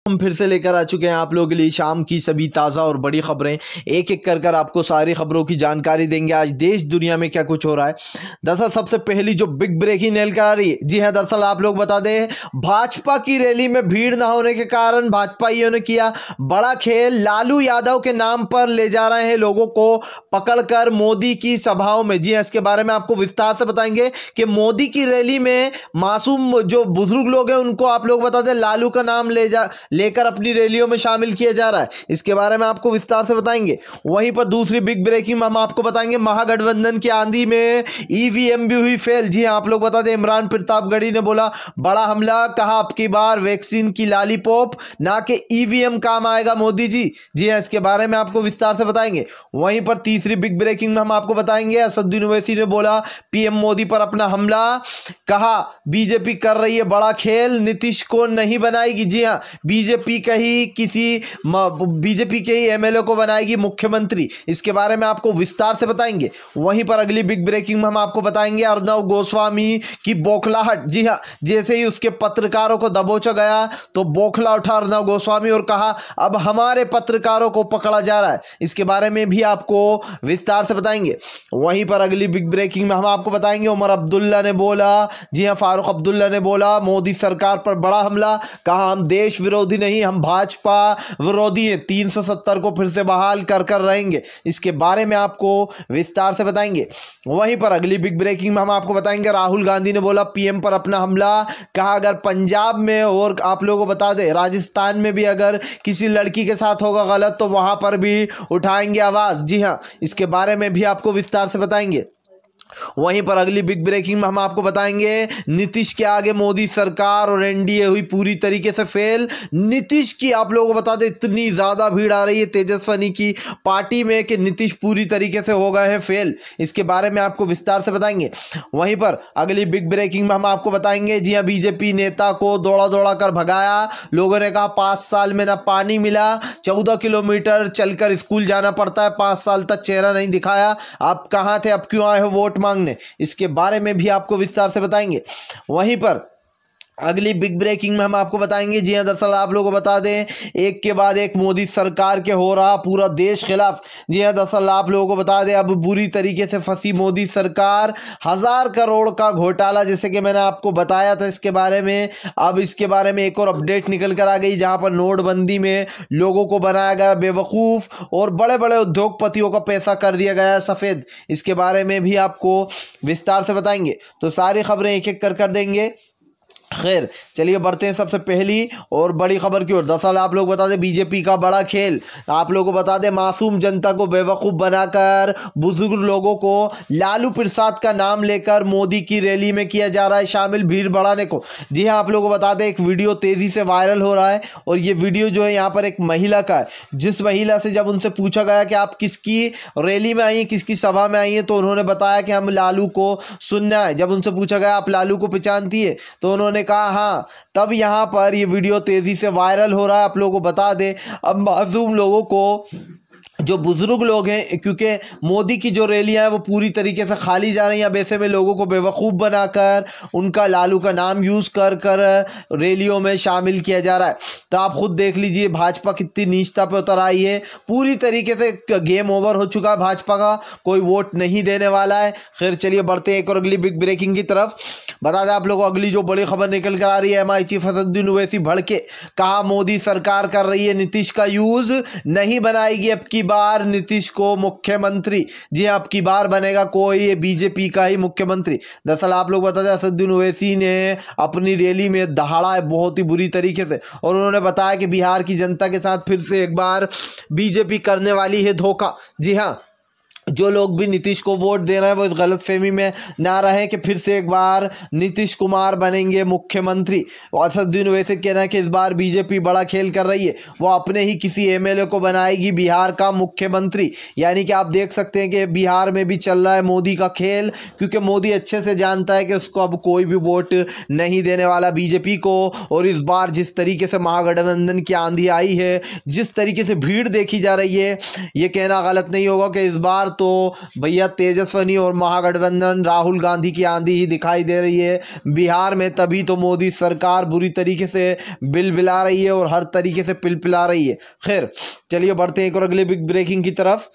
हम फिर से लेकर आ चुके हैं आप लोगों के लिए शाम की सभी ताज़ा और बड़ी खबरें। एक एक कर आपको सारी खबरों की जानकारी देंगे। आज देश दुनिया में क्या कुछ हो रहा है। दरअसल सबसे पहली जो बिग ब्रेकिंग निकल आ रही है, जी हाँ, दरअसल आप लोग बता दें, भाजपा की रैली में भीड़ ना होने के कारण भाजपाइयों ने किया बड़ा खेल। लालू यादव के नाम पर ले जा रहे हैं लोगों को पकड़कर मोदी की सभाओं में। जी हाँ, इसके बारे में आपको विस्तार से बताएंगे कि मोदी की रैली में मासूम जो बुजुर्ग लोग हैं उनको आप लोग बता दें लालू का नाम लेकर अपनी रैलियों में शामिल किया जा रहा है। इसके बारे में आपको विस्तार से बताएंगे। वहीं पर दूसरी बिग ब्रेकिंग में हम आपको बताएंगे, महागठबंधन की आंधी में ईवीएम भी हुई फेल। जी हां, आप लोग बता दें, इमरान प्रतापगढ़ी ने बोला बड़ा हमला, कहा अब की बार वैक्सीन की लॉलीपॉप ना कि ईवीएम काम आएगा मोदी जी। जी हां, इसके बारे में आपको विस्तार से बताएंगे। वहीं पर तीसरी बिग ब्रेकिंग में हम आपको बताएंगे, असदुद्दीन ओवैसी ने बोला पीएम मोदी पर अपना हमला, कहा बीजेपी कर रही है बड़ा खेल, नीतीश को नहीं बनाएगी। जी हां, बीजेपी के ही एमएलए को बनाएगी मुख्यमंत्री। इसके बारे में आपको विस्तार से बताएंगे। वहीं पर अगली बिग ब्रेकिंग में हम आपको बताएंगे, अर्नब गोस्वामी की बौखलाहट। जी हां, जैसे ही उसके पत्रकारों को दबोचा गया तो बौखला उठा अर्नब गोस्वामी और कहा अब हमारे पत्रकारों को पकड़ा जा रहा है। इसके बारे में भी आपको विस्तार से बताएंगे। वहीं पर अगली बिग ब्रेकिंग में हम आपको बताएंगे, उमर अब्दुल्ला ने बोला, जी हां, फारूक अब्दुल्ला ने बोला मोदी सरकार पर बड़ा हमला, कहा हम देश विरोधी नहीं, हम भाजपा विरोधी हैं, 370 को फिर से बहाल कर रहेंगे। इसके बारे में आपको विस्तार से बताएंगे। वहीं पर अगली बिग ब्रेकिंग में हम आपको बताएंगे, राहुल गांधी ने बोला पीएम पर अपना हमला, कहा अगर पंजाब में और आप लोगों को बता दें राजस्थान में भी अगर किसी लड़की के साथ होगा गलत तो वहां पर भी उठाएंगे आवाज। जी हां, इसके बारे में भी आपको विस्तार से बताएंगे। वहीं पर अगली बिग ब्रेकिंग में हम आपको बताएंगे, नीतीश के आगे मोदी सरकार और एनडीए हुई पूरी तरीके से फेल। नीतीश की आप लोगों को बता दें इतनी ज्यादा भीड़ आ रही है तेजस्विनी की पार्टी में कि नीतीश पूरी तरीके से हो गए हैं फेल। इसके बारे में आपको विस्तार से बताएंगे। वहीं पर अगली बिग ब्रेकिंग में हम आपको बताएंगे, जी हां, बीजेपी नेता को दौड़ा कर भगाया। लोगों ने कहा 5 साल में ना पानी मिला, 14 किलोमीटर चलकर स्कूल जाना पड़ता है, 5 साल तक चेहरा नहीं दिखाया, आप कहां थे, अब क्यों आए हो वोट मांगने। इसके बारे में भी आपको विस्तार से बताएंगे। वहीं पर अगली बिग ब्रेकिंग में हम आपको बताएंगे, जी हां, दरअसल आप लोगों को बता दें एक के बाद एक मोदी सरकार के हो रहा पूरा देश खिलाफ। जी हां, दरअसल आप लोगों को बता दें अब बुरी तरीके से फंसी मोदी सरकार, 1000 करोड़ का घोटाला, जैसे कि मैंने आपको बताया था इसके बारे में। अब इसके बारे में एक और अपडेट निकल कर आ गई, जहां पर नोटबंदी में लोगों को बनाया गया बेवकूफ़ और बड़े बड़े उद्योगपतियों का पैसा कर दिया गया है सफ़ेद। इसके बारे में भी आपको विस्तार से बताएंगे। तो सारी खबरें एक एक कर देंगे। खैर चलिए बढ़ते हैं सबसे पहली और बड़ी खबर की ओर। दरअसल आप लोग बता दें बीजेपी का बड़ा खेल, आप लोगों को बता दें मासूम जनता को बेवकूफ़ बनाकर बुजुर्ग लोगों को लालू प्रसाद का नाम लेकर मोदी की रैली में किया जा रहा है शामिल, भीड़ बढ़ाने को। जी हाँ, आप लोगों को बता दें एक वीडियो तेज़ी से वायरल हो रहा है और ये वीडियो जो है यहाँ पर एक महिला का है। जिस महिला से जब उनसे पूछा गया कि आप किसकी रैली में आई हैं, किसकी सभा में आई हैं, तो उन्होंने बताया कि हम लालू को सुनना है। जब उनसे पूछा गया आप लालू को पहचानती है, तो उन्होंने कहा हाँ। तब यहां पर ये वीडियो तेजी से वायरल हो रहा है। आप लोगों को बता दें अब मासूम लोगों को, जो बुजुर्ग लोग हैं, क्योंकि मोदी की जो रैलियां हैं वो पूरी तरीके से खाली जा रही हैं, अब ऐसे में लोगों को बेवकूफ़ बनाकर उनका लालू का नाम यूज़ कर रैलियों में शामिल किया जा रहा है। तो आप खुद देख लीजिए भाजपा कितनी नीचता पे उतर आई है। पूरी तरीके से गेम ओवर हो चुका है भाजपा का, कोई वोट नहीं देने वाला है। खैर चलिए बढ़ते हैं एक और अगली बिग ब्रेकिंग की तरफ। बता दें आप लोगों को अगली जो बड़ी खबर निकल कर आ रही है, एमआई चीफ असदुद्दीन ओवैसी भड़के, कहा मोदी सरकार कर रही है नीतीश का यूज़, नहीं बनाएगी अब की बार नीतीश को मुख्यमंत्री। जी अब की बार बनेगा कोई बीजेपी का ही मुख्यमंत्री। दरअसल आप लोग बता दें असदुद्दीन ओवैसी ने अपनी रैली में दहाड़ा है बहुत ही बुरी तरीके से और उन्होंने बताया कि बिहार की जनता के साथ फिर से एक बार बीजेपी करने वाली है धोखा। जी हाँ, जो लोग भी नीतीश को वोट दे रहे हैं वो इस गलतफहमी में ना रहे कि फिर से एक बार नीतीश कुमार बनेंगे मुख्यमंत्री। असदुद्दीन ओवैसी कहना है कि इस बार बीजेपी बड़ा खेल कर रही है, वो अपने ही किसी एमएलए को बनाएगी बिहार का मुख्यमंत्री। यानी कि आप देख सकते हैं कि बिहार में भी चल रहा है मोदी का खेल, क्योंकि मोदी अच्छे से जानता है कि उसको अब कोई भी वोट नहीं देने वाला बीजेपी को। और इस बार जिस तरीके से महागठबंधन की आंधी आई है, जिस तरीके से भीड़ देखी जा रही है, ये कहना गलत नहीं होगा कि इस बार तो भैया तेजस्वी और महागठबंधन राहुल गांधी की आंधी ही दिखाई दे रही है बिहार में। तभी तो मोदी सरकार बुरी तरीके से बिलबिला रही है और हर तरीके से पिलपिला रही है। खैर चलिए बढ़ते हैं एक और अगले बिग ब्रेकिंग की तरफ।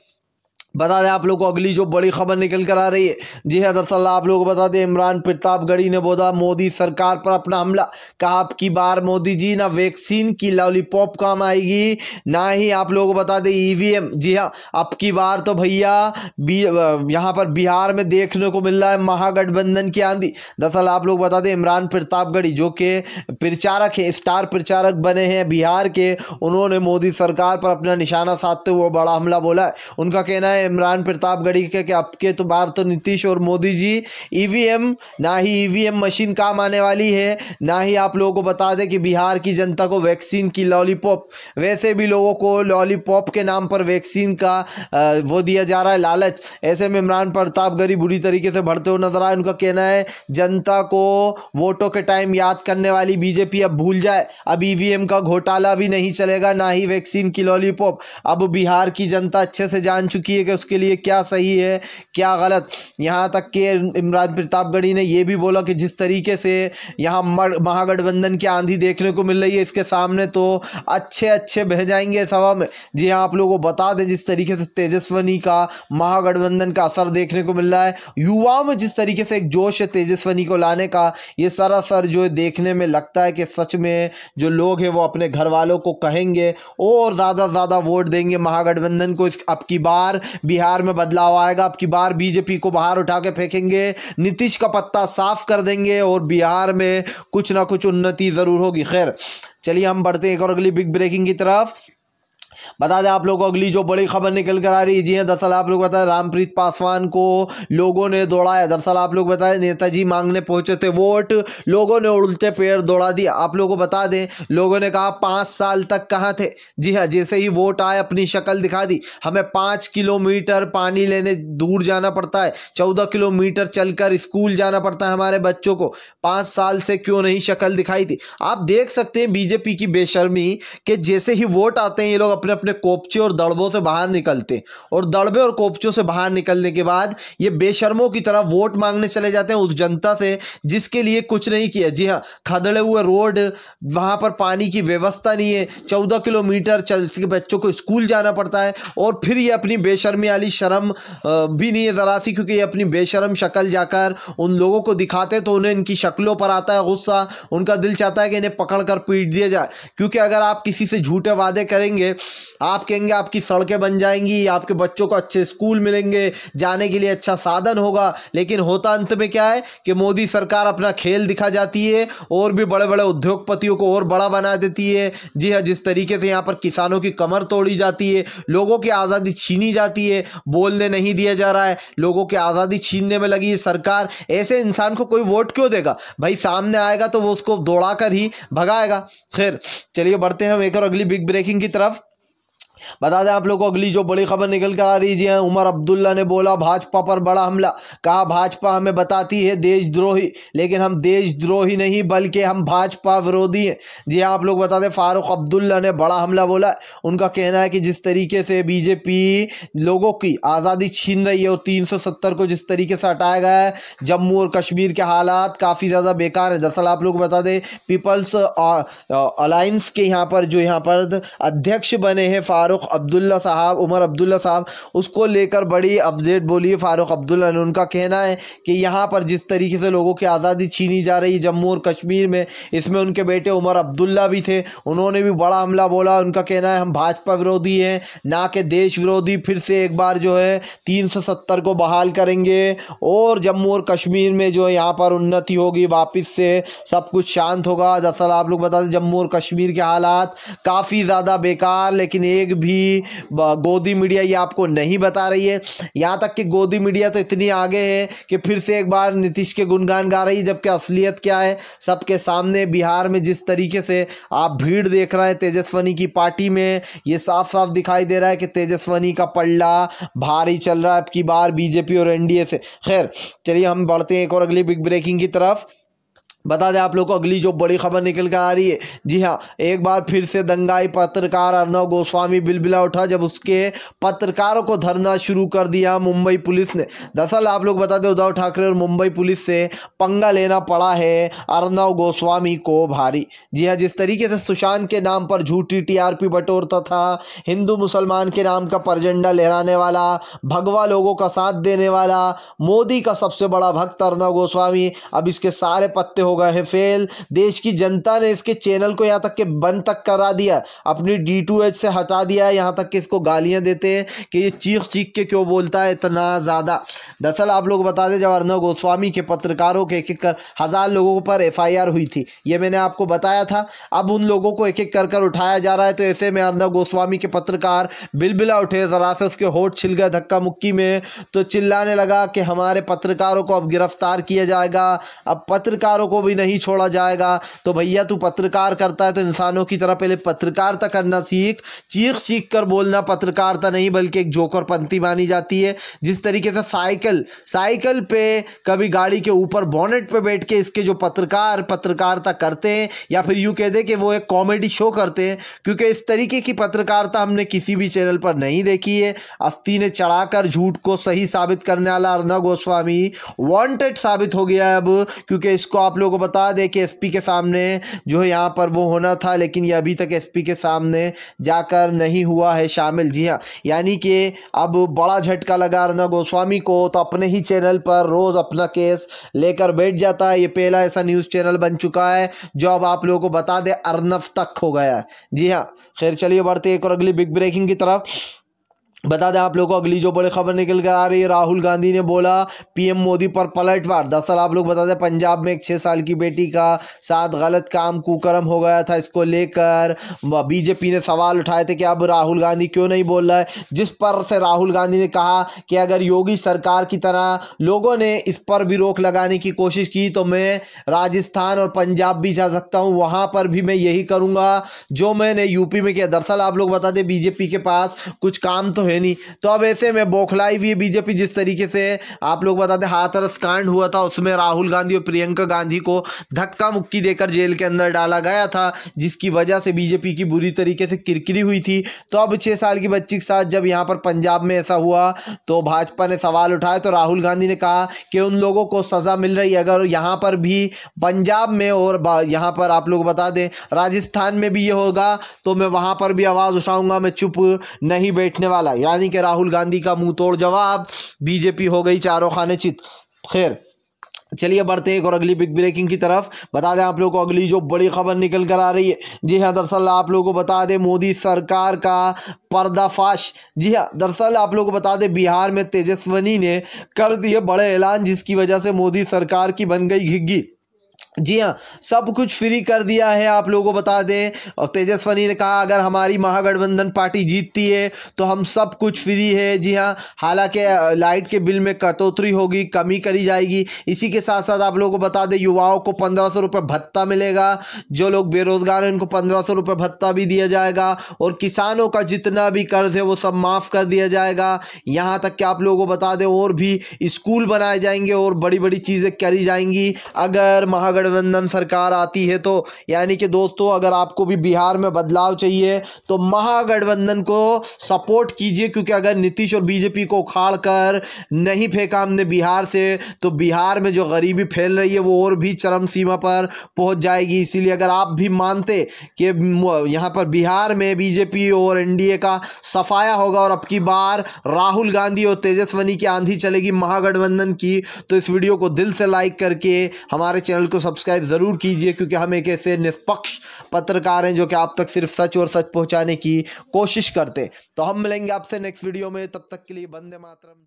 बता दें आप लोग को अगली जो बड़ी खबर निकल कर आ रही है, जी हाँ दरअसल आप लोगों को बता दें इमरान प्रतापगढ़ी ने बोला मोदी सरकार पर अपना हमला। कहा अब की बार मोदी जी ना वैक्सीन की लॉलीपॉप काम आएगी ना ही आप लोगों को बता दें ईवीएम। जी हाँ अब की बार तो भैया यहाँ पर बिहार में देखने को मिल रहा है महागठबंधन की आंधी। दरअसल आप लोग बता दें इमरान प्रतापगढ़ी जो कि प्रचारक है, स्टार प्रचारक बने हैं बिहार के, उन्होंने मोदी सरकार पर अपना निशाना साधते हुए बड़ा हमला बोला है। उनका कहना है इमरान प्रतापगढ़ी के कि अब के तो बार तो नीतीश और मोदी जी ईवीएम ना ही ईवीएम मशीन काम आने वाली है ना ही आप लोगों को बता दें कि बिहार की जनता को वैक्सीन की लॉलीपॉप। वैसे भी लोगों को लॉलीपॉप के नाम पर वैक्सीन का वो दिया जा रहा है लालच। ऐसे में इमरान प्रतापगढ़ी बुरी तरीके से बढ़ते हुए नजर आए। उनका कहना है जनता को वोटों के टाइम याद करने वाली बीजेपी अब भूल जाए। अब ईवीएम का घोटाला भी नहीं चलेगा ना ही वैक्सीन की लॉलीपॉप। अब बिहार की जनता अच्छे से जान चुकी है कि उसके लिए क्या सही है क्या गलत। यहाँ तक कि इमरान प्रतापगढ़ी ने यह भी बोला कि जिस तरीके से यहाँ महागठबंधन की आंधी देखने को मिल रही है इसके सामने तो अच्छे बह जाएंगे सभा में। जी हाँ आप लोगों को बता दें जिस तरीके से तेजस्वी का महागठबंधन का असर देखने को मिल रहा है, युवाओं में जिस तरीके से एक जोश है तेजस्वी को लाने का, ये सरासर जो देखने में लगता है कि सच में जो लोग हैं वो अपने घर वालों को कहेंगे और ज़्यादा वोट देंगे महागठबंधन को। अब की बार बिहार में बदलाव आएगा, अब की बार बीजेपी को बाहर उठा के फेंकेंगे, नीतीश का पत्ता साफ कर देंगे और बिहार में कुछ ना कुछ उन्नति ज़रूर होगी। खैर चलिए हम बढ़ते हैं एक और अगली बिग ब्रेकिंग की तरफ। बता दें आप लोगों को अगली जो बड़ी खबर निकल कर आ रही है, जी हाँ दरअसल आप लोग बताएं रामप्रीत पासवान को लोगों ने दौड़ाया। दरअसल आप लोग बताएं नेताजी मांगने पहुंचे थे वोट, लोगों ने उल्टे पैर दौड़ा दिया। आप लोगों को बता दें लोगों ने कहा 5 साल तक कहाँ थे। जी हाँ जैसे ही वोट आए अपनी शक्ल दिखा दी। हमें 5 किलोमीटर पानी लेने दूर जाना पड़ता है, 14 किलोमीटर चलकर स्कूल जाना पड़ता है हमारे बच्चों को, 5 साल से क्यों नहीं शक्ल दिखाई थी। आप देख सकते हैं बीजेपी की बेशर्मी कि जैसे ही वोट आते हैं ये लोग अपने अपने कोपचे और दड़बों से बाहर निकलते और दड़बे और कोपचों से बाहर निकलने के बाद ये बेशर्मों की तरह वोट मांगने चले जाते हैं उस जनता से जिसके लिए कुछ नहीं किया। जी हाँ खदड़े हुए रोड, वहां पर पानी की व्यवस्था नहीं है, 14 किलोमीटर चल के बच्चों को स्कूल जाना पड़ता है और फिर ये अपनी बेशर्मी वाली शर्म भी नहीं है ज़रा सी, क्योंकि ये अपनी बेशर्म शक्ल जाकर उन लोगों को दिखाते तो उन्हें इनकी शक्लों पर आता है गुस्सा, उनका दिल चाहता है कि इन्हें पकड़ कर पीट दिया जाए। क्योंकि अगर आप किसी से झूठे वादे करेंगे, आप कहेंगे आपकी सड़कें बन जाएंगी, आपके बच्चों को अच्छे स्कूल मिलेंगे, जाने के लिए अच्छा साधन होगा, लेकिन होता अंत में क्या है कि मोदी सरकार अपना खेल दिखा जाती है और भी बड़े बड़े उद्योगपतियों को और बड़ा बना देती है। जी हाँ जिस तरीके से यहाँ पर किसानों की कमर तोड़ी जाती है, लोगों की आज़ादी छीनी जाती है, बोलने नहीं दिया जा रहा है, लोगों की आज़ादी छीनने में लगी है सरकार। ऐसे इंसान को कोई वोट क्यों देगा भाई, सामने आएगा तो वो उसको दौड़ा कर ही भगाएगा। खैर चलिए बढ़ते हैं हम एक और अगली बिग ब्रेकिंग की तरफ। बता दें आप लोगों को अगली जो बड़ी खबर निकल कर आ रही है, उमर अब्दुल्ला ने बोला भाजपा पर बड़ा हमला। कहा भाजपा हमें बताती है देशद्रोही, लेकिन हम देशद्रोही नहीं बल्कि हम भाजपा विरोधी हैं। जी हाँ आप लोग बता दें फारूक अब्दुल्ला ने बड़ा हमला बोला। उनका कहना है कि जिस तरीके से बीजेपी लोगों की आज़ादी छीन रही है और 370 को जिस तरीके से हटाया गया है, जम्मू और कश्मीर के हालात काफ़ी ज़्यादा बेकार है। दरअसल आप लोग बता दें पीपल्स अलायंस के यहाँ पर अध्यक्ष बने हैं फारूक अब्दुल्ला साहब, उमर अब्दुल्ला साहब, उसको लेकर बड़ी अपडेट बोली है फारूक अब्दुल्ला ने। उनका कहना है कि यहाँ पर जिस तरीके से लोगों की आज़ादी छीनी जा रही है जम्मू और कश्मीर में, इसमें उनके बेटे उमर अब्दुल्ला भी थे, उन्होंने भी बड़ा हमला बोला। उनका कहना है हम भाजपा विरोधी हैं ना कि देश विरोधी। फिर से एक बार जो है 370 को बहाल करेंगे और जम्मू और कश्मीर में जो है यहाँ पर उन्नति होगी, वापस से सब कुछ शांत होगा। दरअसल आप लोग बता दें जम्मू और कश्मीर के हालात काफ़ी ज़्यादा बेकार, लेकिन एक भी गोदी मीडिया ये आपको नहीं बता रही है। यहाँ तक कि गोदी मीडिया तो इतनी आगे है कि फिर से एक बार नीतीश के गुणगान गा रही है, जबकि असलियत क्या है सबके सामने। बिहार में जिस तरीके से आप भीड़ देख रहे हैं तेजस्वी की पार्टी में, ये साफ साफ दिखाई दे रहा है कि तेजस्वी का पल्ला भारी चल रहा है अब की बार बीजेपी और एनडीए से। खैर चलिए हम बढ़ते हैं एक और अगली बिग ब्रेकिंग की तरफ। बता दें आप लोग को अगली जो बड़ी खबर निकल कर आ रही है, जी हाँ, एक बार फिर से दंगाई पत्रकार अर्नब गोस्वामी बिलबिला उठा जब उसके पत्रकारों को धरना शुरू कर दिया मुंबई पुलिस ने। दरअसल आप लोग बता दें उद्धव ठाकरे और मुंबई पुलिस से पंगा लेना पड़ा है अर्नब गोस्वामी को भारी। जी हाँ, जिस तरीके से सुशांत के नाम पर झूठी टीआरपी बटोरता था, हिंदू मुसलमान के नाम का परझंडा लहराने वाला, भगवा लोगों का साथ देने वाला, मोदी का सबसे बड़ा भक्त अर्नब गोस्वामी, अब इसके सारे पत्ते हो गए हैं फेल। देश की जनता ने इसके चैनल को यहाँ तक के बंद तक करा दिया, अपनी D2H से हटा दिया, यहाँ तक कि इसको गालियां देते हैं कि ये चीख चीख के क्यों बोलता है इतना ज़्यादा। दरअसल आप लोग बता दें जब अर्नब गोस्वामी के पत्रकारों के एक एक कर 1000 लोगों पर FIR हुई थी, ये मैंने आपको बताया था। अब उन लोगों को एक एक कर कर उठाया जा रहा है, तो ऐसे में अर्नब गोस्वामी के पत्रकार बिलबिला उठे, ज़रा से उसके होठ छिल गए धक्का मुक्की में, तो चिल्लाने लगा कि हमारे पत्रकारों को अब गिरफ्तार किया जाएगा, अब पत्रकारों को भी नहीं छोड़ा जाएगा। तो भैया तू पत्रकार करता है तो इंसानों की तरह पहले पत्रकारिता करना सीख। चीख चीख कर बोलना पत्रकारिता नहीं बल्कि एक जोकरपंती मानी जाती है। जिस तरीके से साइकिल पे कभी गाड़ी के ऊपर बोनेट पे बैठ के इसके जो पत्रकार पत्रकारिता करते हैं, या फिर यूँ कह दे कि वो एक कॉमेडी शो करते हैं, क्योंकि इस तरीके की पत्रकारिता हमने किसी भी चैनल पर नहीं देखी है। अस्ती ने चढ़ाकर झूठ को सही साबित करने वाला अर्नब गोस्वामी वांटेड साबित हो गया है अब, क्योंकि इसको आप लोगों को बता दें कि SP के सामने जो है यहाँ पर वो होना था, लेकिन ये अभी तक SP के सामने जाकर नहीं हुआ है शामिल। जी हाँ, यानी कि अब बड़ा झटका लगा अर्नब गोस्वामी को, तो अपने ही चैनल पर रोज़ अपना केस लेकर बैठ जाता है। ये पहला ऐसा न्यूज़ चैनल बन चुका है जो अब आप लोगों को बता दें अर्नब तक हो गया है। जी हाँ, खैर चलिए बढ़ते एक और अगली बिग ब्रेकिंग की तरफ। बता दें आप लोगों को अगली जो बड़ी खबर निकल कर आ रही है, राहुल गांधी ने बोला PM मोदी पर पलटवार। दरअसल आप लोग बता दें पंजाब में एक 6 साल की बेटी का साथ गलत काम कुकर्म हो गया था, इसको लेकर BJP ने सवाल उठाए थे कि अब राहुल गांधी क्यों नहीं बोल रहा है, जिस पर से राहुल गांधी ने कहा कि अगर योगी सरकार की तरह लोगों ने इस पर भी रोक लगाने की कोशिश की तो मैं राजस्थान और पंजाब भी जा सकता हूँ, वहाँ पर भी मैं यही करूँगा जो मैंने UP में किया। दरअसल आप लोग बता दें BJP के पास कुछ काम तो है नहीं, तो अब ऐसे में बौखलाई हुई है BJP। जिस तरीके से आप लोग बताते हाथरस कांड हुआ था, उसमें राहुल गांधी और प्रियंका गांधी को धक्का मुक्की देकर जेल के अंदर डाला गया था, जिसकी वजह से BJP की बुरी तरीके से किरकिरी हुई थी। तो अब 6 साल की बच्ची के साथ जब यहाँ पर पंजाब में ऐसा हुआ तो भाजपा ने सवाल उठाए, तो राहुल गांधी ने कहा कि उन लोगों को सजा मिल रही है, अगर यहाँ पर भी पंजाब में और यहाँ पर आप लोग बता दें राजस्थान में भी ये होगा तो मैं वहाँ पर भी आवाज़ उठाऊंगा, मैं चुप नहीं बैठने वाला। यानी कि राहुल गांधी का मुंह तोड़ जवाब, BJP हो गई चारों खाने चित। खैर चलिए बढ़ते हैं एक और अगली बिग ब्रेकिंग की तरफ। बता दें आप लोगों को अगली जो बड़ी खबर निकल कर आ रही है, जी हाँ, दरअसल आप लोगों को बता दें मोदी सरकार का पर्दाफाश। जी हाँ, दरअसल आप लोगों को बता दें बिहार में तेजस्विनी ने कर दिए बड़े ऐलान, जिसकी वजह से मोदी सरकार की बन गई घिग्गी। जी हाँ, सब कुछ फ्री कर दिया है आप लोगों को बता दें। और तेजस्विनी ने कहा अगर हमारी महागठबंधन पार्टी जीतती है तो हम सब कुछ फ्री है। जी हाँ, हालांकि लाइट के बिल में कटौती होगी, कमी करी जाएगी। इसी के साथ साथ आप लोगों को बता दें युवाओं को 1500 रुपये भत्ता मिलेगा, जो लोग बेरोजगार हैं उनको 1500 रुपये भत्ता भी दिया जाएगा, और किसानों का जितना भी कर्ज है वो सब माफ़ कर दिया जाएगा। यहाँ तक कि आप लोगों को बता दें और भी स्कूल बनाए जाएंगे और बड़ी बड़ी चीज़ें करी जाएंगी अगर महागठबंधन सरकार आती है तो। यानी कि दोस्तों अगर आपको भी बिहार में बदलाव चाहिए तो महागठबंधन को सपोर्ट कीजिए, क्योंकि अगर नीतीश और BJP को उखाड़ कर नहीं फेंका हमने बिहार से तो बिहार में जो गरीबी फैल रही है वो और भी चरम सीमा पर पहुंच जाएगी। इसीलिए अगर आप भी मानते कि यहाँ पर बिहार में BJP और NDA का सफाया होगा और अब की बार राहुल गांधी और तेजस्विनी की आंधी चलेगी महागठबंधन की, तो इस वीडियो को दिल से लाइक करके हमारे चैनल को सब्सक्राइब ज़रूर कीजिए, क्योंकि हम एक ऐसे निष्पक्ष पत्रकार हैं जो कि आप तक सिर्फ सच और सच पहुंचाने की कोशिश करते। तो हम मिलेंगे आपसे नेक्स्ट वीडियो में, तब तक के लिए वंदे मातरम।